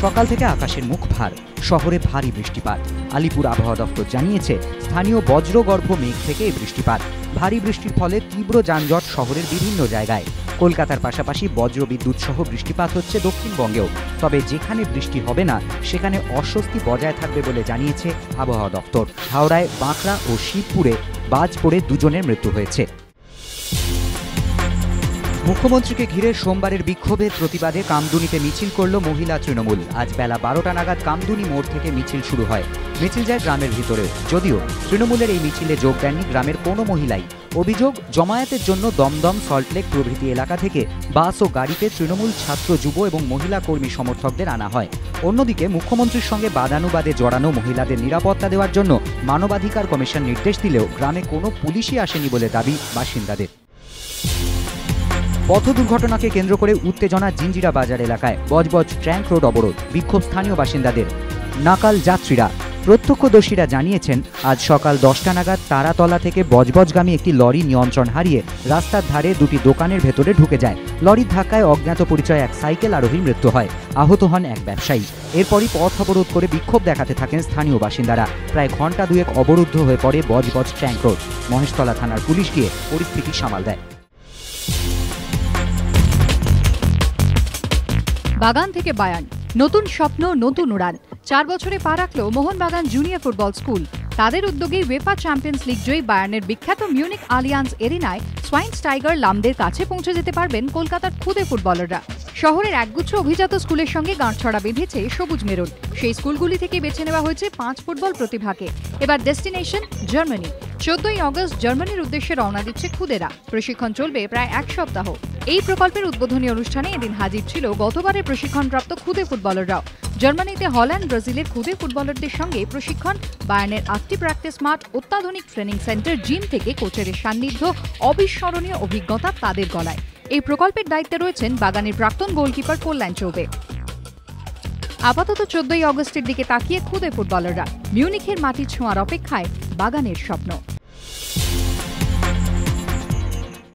সকাল থেকে আকাশের মুখ ভার, শহরে ভারী বৃষ্টিপাত। আলিপুর আবহাওয়া দপ্তর জানিয়েছে, স্থানীয় বজ্রগর্ভ মেঘ থেকে এই বৃষ্টিপাত। ভারী বৃষ্টির ফলে তীব্র যানজট শহরের বিভিন্ন জায়গায়। কলকাতার পাশাপাশি বজ্রবিদ্যুৎ সহ বৃষ্টিপাত হচ্ছে দক্ষিণবঙ্গেও। তবে যেখানে বৃষ্টি হবে না সেখানে অস্বস্তি বজায় থাকবে বলে জানিয়েছে আবহাওয়া দপ্তর। হাওড়ায়, বাঁকড়া ও শিবপুরে বাজ পড়ে দুজনের মৃত্যু হয়েছে। মুখ্যমন্ত্রীকে ঘিরে সোমবারের বিক্ষোভের প্রতিবাদে কামদুনিতে মিছিল করল মহিলা তৃণমূল। আজ বেলা 12টা নাগাদ কামদুনি মোড় থেকে মিছিল শুরু হয়। মিছিল যায় গ্রামের ভিতরে। যদিও তৃণমূলের এই মিছিলে যোগ দেননি গ্রামের কোনো মহিলাই। অভিযোগ, জমায়েতের জন্য দমদম, সল্টলেক প্রভৃতি এলাকা থেকে বাস ও গাড়িতে তৃণমূল ছাত্র, যুব এবং মহিলা কর্মী সমর্থকদের আনা হয়। অন্যদিকে মুখ্যমন্ত্রীর সঙ্গে বাদানুবাদে জড়ানো মহিলাদের নিরাপত্তা দেওয়ার জন্য মানবাধিকার কমিশন নির্দেশ দিলেও গ্রামে কোনো পুলিশই আসেনি বলে দাবি বাসিন্দাদের। পথ দুর্ঘটনাকে কেন্দ্র করে উত্তেজনা জিঞ্জিরা বাজার এলাকায়। বজবজ ট্র্যাঙ্ক রোড অবরোধ, বিক্ষোভ স্থানীয় বাসিন্দাদের। নাকাল যাত্রীরা। প্রত্যক্ষদর্শীরা জানিয়েছেন, আজ সকাল 10টা নাগাদ তারাতলা থেকে বজবজগামী একটি লরি নিয়ন্ত্রণ হারিয়ে রাস্তার ধারে দুটি দোকানের ভেতরে ঢুকে যায়। লরির ধাক্কায় অজ্ঞাত পরিচয় এক সাইকেল আরোহীর মৃত্যু হয়। আহত হন এক ব্যবসায়ী। এরপরই পথ অবরোধ করে বিক্ষোভ দেখাতে থাকেন স্থানীয় বাসিন্দারা। প্রায় ঘণ্টা দুয়েক অবরুদ্ধ হয়ে পড়ে বজবজ ট্র্যাঙ্ক রোড। মহেশতলা থানার পুলিশ গিয়ে পরিস্থিতি সামাল দেয়। বাগান থেকে বায়ান, নতুন স্বপ্ন, নতুন উড়ান। 4 বছরে পা রাখল মোহনবাগান জুনিয়র ফুটবল স্কুল। তাদের উদ্যোগে উয়েফা চ্যাম্পিয়ন্স লিগ জয়ী বায়ার্নের বিখ্যাত মিউনিক আলিয়ান্স এরিনায় সোয়াইন্স টাইগার লামদের কাছে পৌঁছে যেতে পারবেন কলকাতার খুদে ফুটবলাররা। শহরের একগুচ্ছ অভিজাত স্কুলের সঙ্গে গাঁটছড়া বেঁধেছে সবুজ মেরুন। সেই স্কুলগুলি থেকে বেছে নেওয়া হয়েছে 5 ফুটবল প্রতিভাকে। এবার ডেস্টিনেশন জার্মানি। 14ই অগস্ট জার্মানির উদ্দেশ্যে রওনা দিচ্ছে খুদেরা। প্রশিক্ষণ চলবে প্রায় 1 সপ্তাহ। এই প্রকল্পের উদ্বোধনী অনুষ্ঠানে এদিন হাজির ছিল গতবারের প্রশিক্ষণপ্রাপ্ত খুদে ফুটবলাররাও। জার্মানিতে হল্যান্ড, ব্রাজিলের খুদে ফুটবলারদের সঙ্গে প্রশিক্ষণ। বায়ার্নের 8টি প্র্যাকটিস মাঠ, অত্যাধুনিক ট্রেনিং সেন্টার, জিম থেকে কোচের সান্নিধ্য, অবিস্মরণীয় অভিজ্ঞতা তাদের গলায়। এই প্রকল্পের দায়িত্বে রয়েছেন বাগানের প্রাক্তন গোলকিপার কল্যাণ চৌবে। আপাতত 14ই অগস্টের দিকে তাকিয়ে খুদে ফুটবলাররা। মিউনিখের মাটি ছোঁয়ার অপেক্ষায় বাগানের স্বপ্ন।